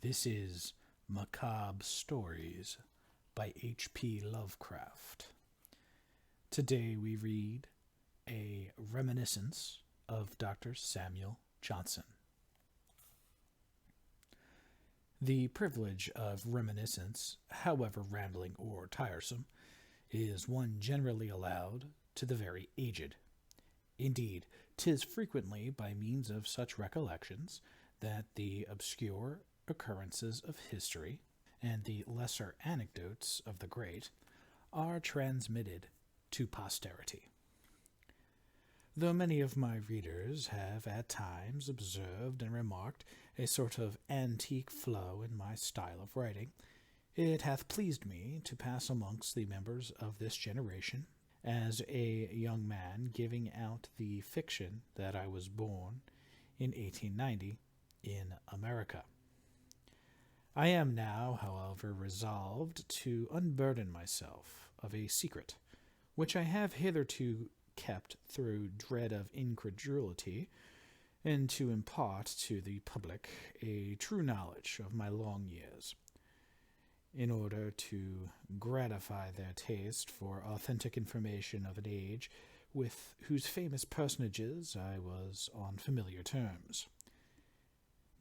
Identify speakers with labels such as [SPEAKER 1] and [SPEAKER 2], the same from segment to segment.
[SPEAKER 1] This is Macabre Stories by H.P. Lovecraft. Today we read a Reminiscence of Dr. Samuel Johnson. The privilege of reminiscence, however rambling or tiresome, is one generally allowed to the very aged. Indeed, 'tis frequently by means of such recollections that the obscure occurrences of history and the lesser anecdotes of the great are transmitted to posterity. Though many of my readers have at times observed and remarked a sort of antique flow in my style of writing, it hath pleased me to pass amongst the members of this generation as a young man giving out the fiction that I was born in 1890 in America. I am now, however, resolved to unburden myself of a secret which I have hitherto kept through dread of incredulity, and to impart to the public a true knowledge of my long years, in order to gratify their taste for authentic information of an age with whose famous personages I was on familiar terms.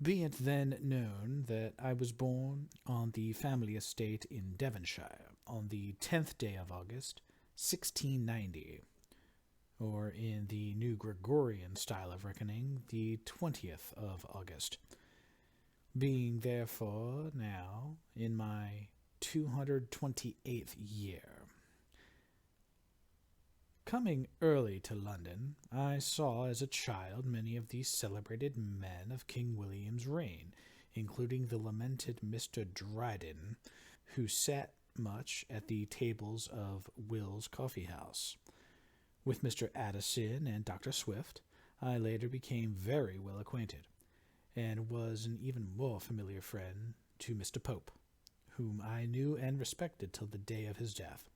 [SPEAKER 1] Be it then known that I was born on the family estate in Devonshire on the 10th day of August, 1690, or in the new Gregorian style of reckoning, the 20th of August, being therefore now in my 228th year. Coming early to London, I saw as a child many of the celebrated men of King William's reign, including the lamented Mr. Dryden, who sat much at the tables of Will's Coffee House. With Mr. Addison and Dr. Swift, I later became very well acquainted, and was an even more familiar friend to Mr. Pope, whom I knew and respected till the day of his death.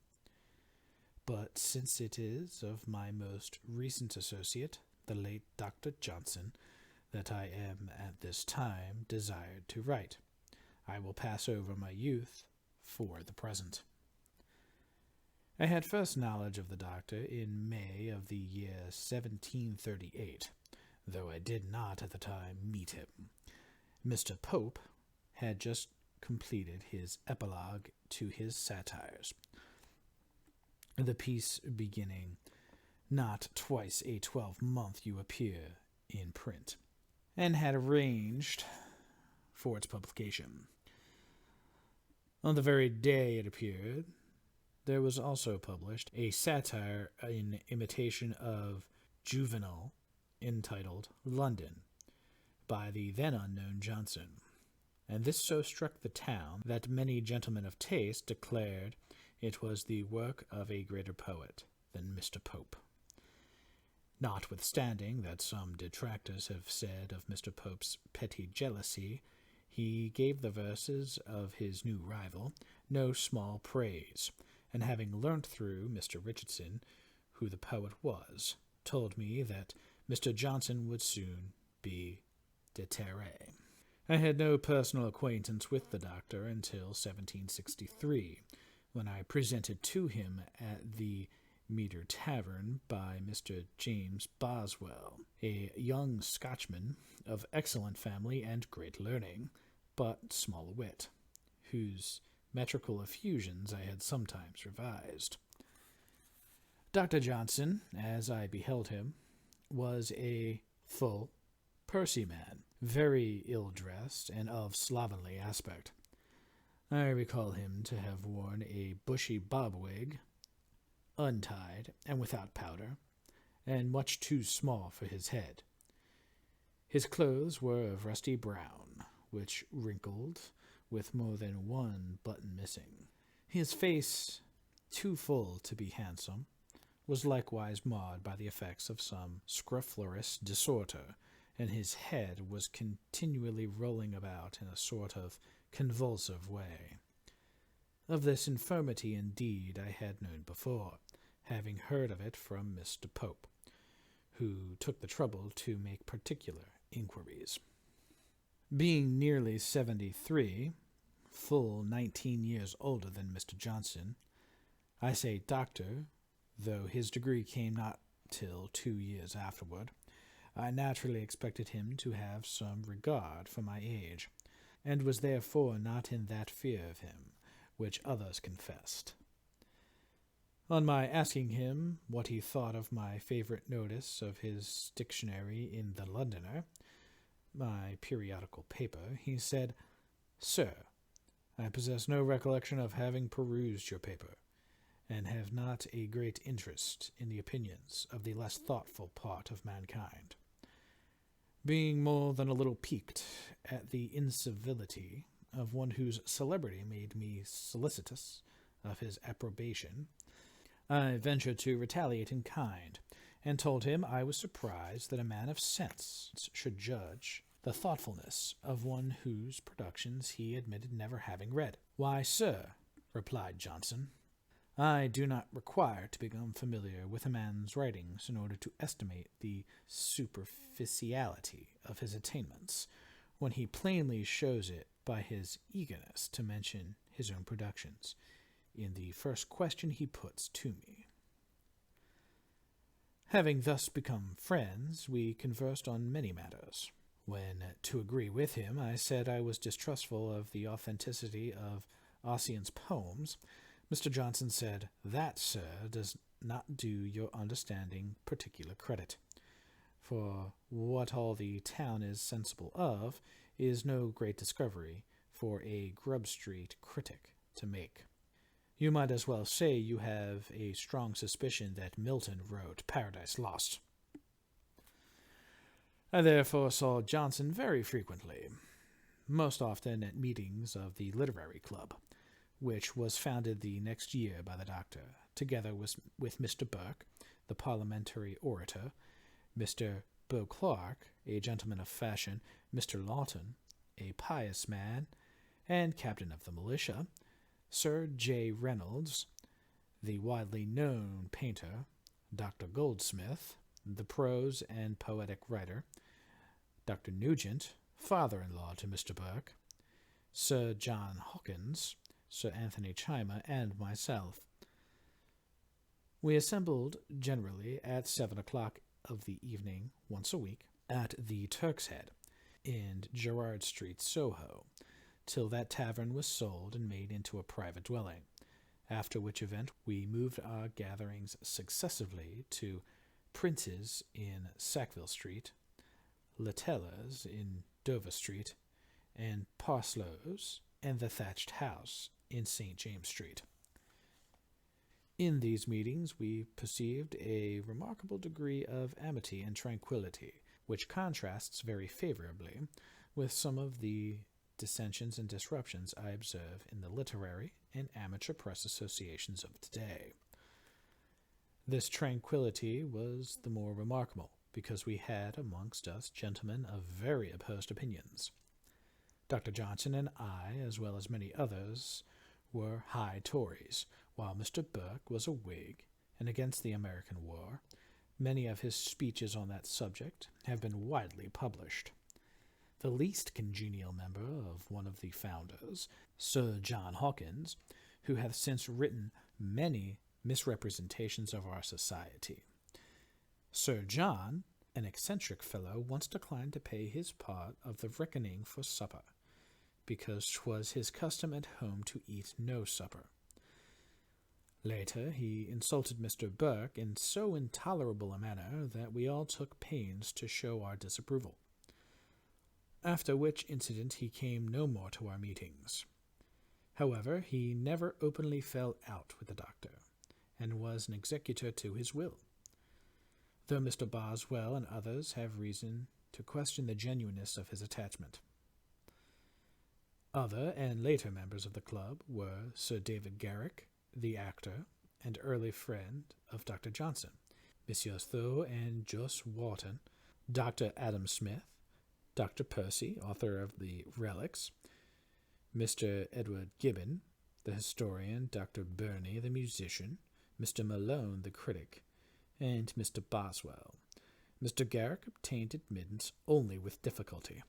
[SPEAKER 1] But since it is of my most recent associate, the late Dr. Johnson, that I am at this time desired to write, I will pass over my youth for the present. I had first knowledge of the doctor in May of the year 1738, though I did not at the time meet him. Mr. Pope had just completed his epilogue to his satires, the piece beginning, "Not twice a 12-month you appear in print," and had arranged for its publication. On the very day it appeared, there was also published a satire in imitation of Juvenal, entitled London, by the then unknown Johnson, and this so struck the town that many gentlemen of taste declared it was the work of a greater poet than Mr. Pope. Notwithstanding that some detractors have said of Mr. Pope's petty jealousy, he gave the verses of his new rival no small praise, and having learnt through Mr. Richardson who the poet was, told me that Mr. Johnson would soon be déterré. I had no personal acquaintance with the doctor until 1763, when I presented to him at the Meter Tavern by Mr. James Boswell, a young Scotchman of excellent family and great learning, but small wit, whose metrical effusions I had sometimes revised. Dr. Johnson, as I beheld him, was a full, pursy man, very ill-dressed and of slovenly aspect. I recall him to have worn a bushy bob-wig, untied and without powder, and much too small for his head. His clothes were of rusty brown, which wrinkled, with more than one button missing. His face, too full to be handsome, was likewise marred by the effects of some scrofulous disorder, and his head was continually rolling about in a sort of convulsive way. Of this infirmity, indeed, I had known before, having heard of it from Mr. Pope, who took the trouble to make particular inquiries. Being nearly 73, full 19 years older than Mr. Johnson, I say doctor, though his degree came not till 2 years afterward, I naturally expected him to have some regard for my age, and was therefore not in that fear of him which others confessed. On my asking him what he thought of my favorite notice of his dictionary in the Londoner, my periodical paper, he said, "Sir, I possess no recollection of having perused your paper, and have not a great interest in the opinions of the less thoughtful part of mankind. Being more than a little piqued at the incivility of one whose celebrity made me solicitous of his approbation, I ventured to retaliate in kind, and told him I was surprised that a man of sense should judge the thoughtfulness of one whose productions he admitted never having read. "Why, sir," replied Johnson, "I do not require to become familiar with a man's writings in order to estimate the superficiality of his attainments, when he plainly shows it by his eagerness to mention his own productions in the first question he puts to me." Having thus become friends, we conversed on many matters. When, to agree with him, I said I was distrustful of the authenticity of Ossian's poems, Mr. Johnson said, "That, sir, does not do your understanding particular credit, for what all the town is sensible of is no great discovery for a Grub Street critic to make. You might as well say you have a strong suspicion that Milton wrote Paradise Lost." I therefore saw Johnson very frequently, most often at meetings of the Literary Club, which was founded the next year by the doctor, together with Mr. Burke, the parliamentary orator, Mr. Beauclerk, a gentleman of fashion, Mr. Lawton, a pious man, and captain of the militia, Sir J. Reynolds, the widely known painter, Dr. Goldsmith, the prose and poetic writer, Dr. Nugent, father-in-law to Mr. Burke, Sir John Hawkins, Sir Anthony Chyma, and myself. We assembled generally at 7 o'clock of the evening once a week at the Turk's Head in Gerrard Street, Soho, till that tavern was sold and made into a private dwelling, after which event we moved our gatherings successively to Prince's in Sackville Street, Latella's in Dover Street, and Parslow's and the Thatched House in St. James Street. In these meetings we perceived a remarkable degree of amity and tranquillity, which contrasts very favorably with some of the dissensions and disruptions I observe in the literary and amateur press associations of today. This tranquillity was the more remarkable because we had amongst us gentlemen of very opposed opinions. Dr. Johnson and I, as well as many others, were high Tories, while Mr. Burke was a Whig, and against the American war. Many of his speeches on that subject have been widely published. The least congenial member of one of the founders, Sir John Hawkins, who hath since written many misrepresentations of our society. Sir John, an eccentric fellow, once declined to pay his part of the reckoning for supper, because 'twas his custom at home to eat no supper. Later he insulted Mr. Burke in so intolerable a manner that we all took pains to show our disapproval, after which incident he came no more to our meetings. However, he never openly fell out with the doctor, and was an executor to his will, though Mr. Boswell and others have reason to question the genuineness of his attachment. Other and later members of the club were Sir David Garrick, the actor, and early friend of Dr. Johnson, Messrs. Tho and Jos Wharton, Dr. Adam Smith, Dr. Percy, author of the Relics, Mr. Edward Gibbon, the historian, Dr. Burney, the musician, Mr. Malone, the critic, and Mr. Boswell. Mr. Garrick obtained admittance only with difficulty,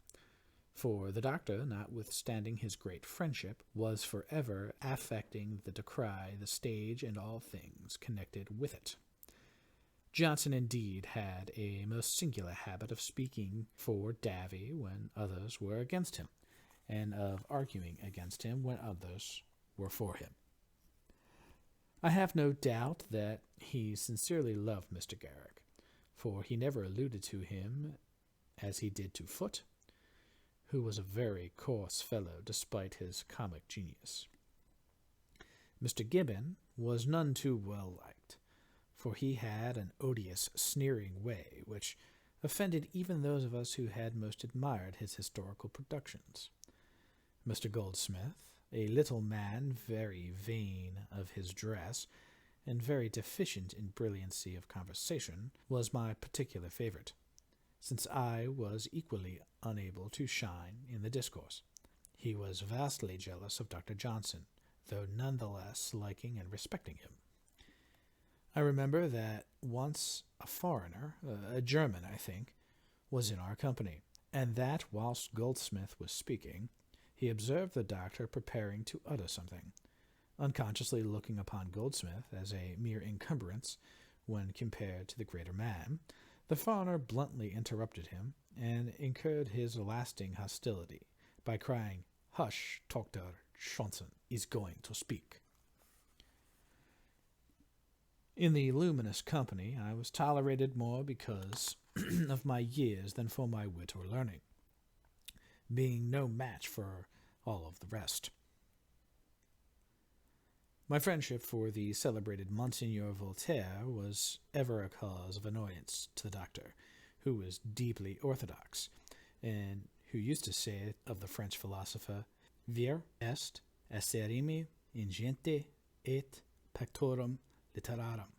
[SPEAKER 1] For the doctor, notwithstanding his great friendship, was forever affecting the decry the stage and all things connected with it. Johnson indeed had a most singular habit of speaking for Davy when others were against him, and of arguing against him when others were for him. I have no doubt that he sincerely loved Mr. Garrick, for he never alluded to him as he did to Foote, who was a very coarse fellow despite his comic genius. Mr. Gibbon was none too well liked, for he had an odious, sneering way which offended even those of us who had most admired his historical productions. Mr. Goldsmith, a little man very vain of his dress, and very deficient in brilliancy of conversation, was my particular favorite, since I was equally unable to shine in the discourse. He was vastly jealous of Dr. Johnson, though none the less liking and respecting him. I remember that once a foreigner, a German, I think, was in our company, and that whilst Goldsmith was speaking, he observed the doctor preparing to utter something, unconsciously looking upon Goldsmith as a mere encumbrance when compared to the greater man. The foreigner bluntly interrupted him, and incurred his lasting hostility by crying, "Hush, Dr. Johnson is going to speak." In the luminous company I was tolerated more because of my years than for my wit or learning, being no match for all of the rest. My friendship for the celebrated Monsignor Voltaire was ever a cause of annoyance to the doctor, who was deeply orthodox, and who used to say of the French philosopher, "Vir est acerimi ingente et pectorum literarum."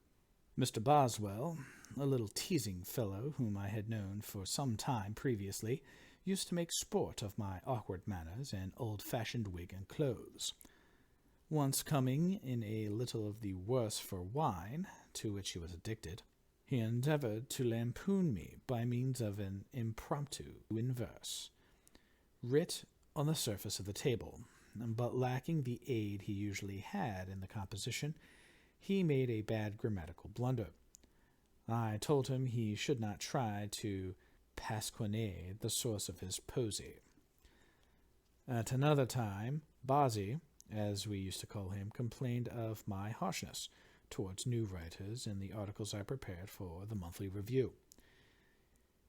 [SPEAKER 1] Mr. Boswell, a little teasing fellow whom I had known for some time previously, used to make sport of my awkward manners and old-fashioned wig and clothes. Once coming in a little of the worse for wine, to which he was addicted, he endeavored to lampoon me by means of an impromptu in verse, writ on the surface of the table, but lacking the aid he usually had in the composition, he made a bad grammatical blunder. I told him he should not try to pasquinade the source of his poesy. At another time, Bozzy, as we used to call him, complained of my harshness towards new writers in the articles I prepared for the monthly review.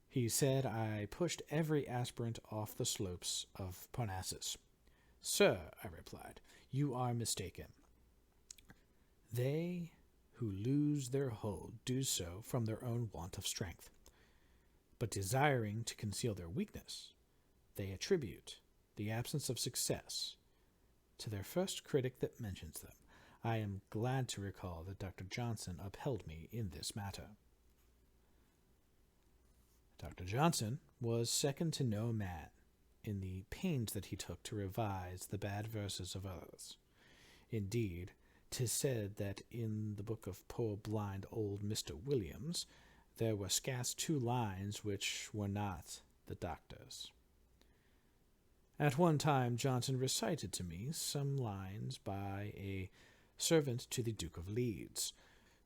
[SPEAKER 1] He said I pushed every aspirant off the slopes of Parnassus. "Sir," I replied, "you are mistaken. They who lose their hold do so from their own want of strength. But desiring to conceal their weakness, they attribute the absence of success to their first critic that mentions them. I am glad to recall that Dr. Johnson upheld me in this matter." Dr. Johnson was second to no man in the pains that he took to revise the bad verses of others. Indeed, 'tis said that in the book of poor blind old Mr. Williams there were scarce 2 lines which were not the doctor's. At one time Johnson recited to me some lines by a servant to the Duke of Leeds,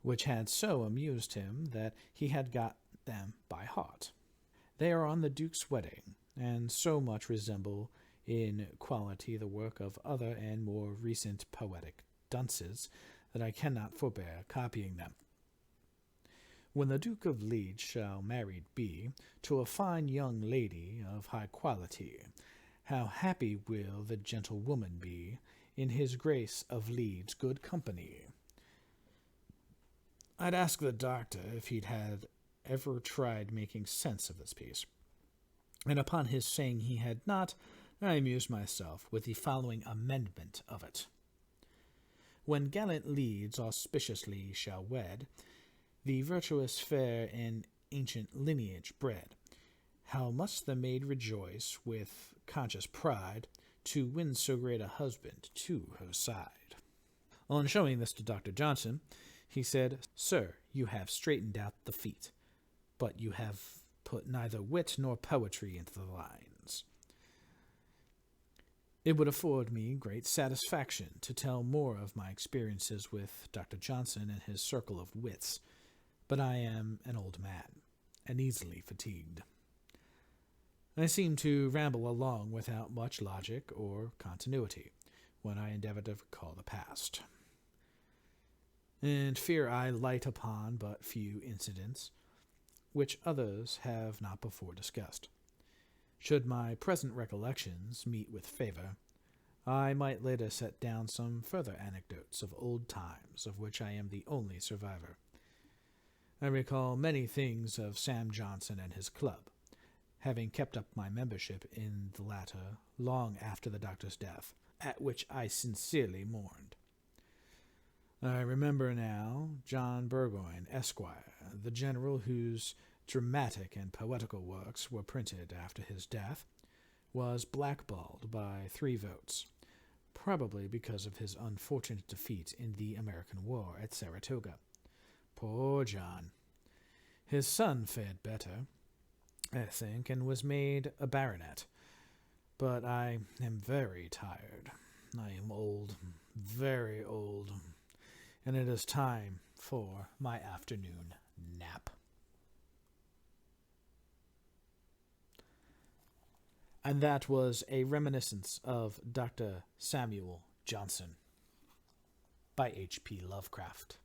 [SPEAKER 1] which had so amused him that he had got them by heart. They are on the Duke's wedding, and so much resemble in quality the work of other and more recent poetic dunces that I cannot forbear copying them. "When the Duke of Leeds shall married be to a fine young lady of high quality, how happy will the gentlewoman be in his Grace of Leeds' good company." I'd ask the doctor if he'd had ever tried making sense of this piece, and upon his saying he had not, I amused myself with the following amendment of it. "When gallant Leeds auspiciously shall wed the virtuous fair and ancient lineage bred, how must the maid rejoice with conscious pride to win so great a husband to her side." On showing this to Dr. Johnson, he said, "Sir, you have straightened out the feet, but you have put neither wit nor poetry into the lines." It would afford me great satisfaction to tell more of my experiences with Dr. Johnson and his circle of wits, but I am an old man, and easily fatigued. I seem to ramble along without much logic or continuity when I endeavor to recall the past, and fear I light upon but few incidents which others have not before discussed. Should my present recollections meet with favor, I might later set down some further anecdotes of old times of which I am the only survivor. I recall many things of Sam Johnson and his club, having kept up my membership in the latter long after the doctor's death, at which I sincerely mourned. I remember now John Burgoyne, Esquire, the general whose dramatic and poetical works were printed after his death, was blackballed by 3 votes, probably because of his unfortunate defeat in the American War at Saratoga. Poor John. His son fared better, I think, and was made a baronet. But I am very tired. I am old, very old, and it is time for my afternoon nap. And that was a reminiscence of Dr. Samuel Johnson by H.P. Lovecraft.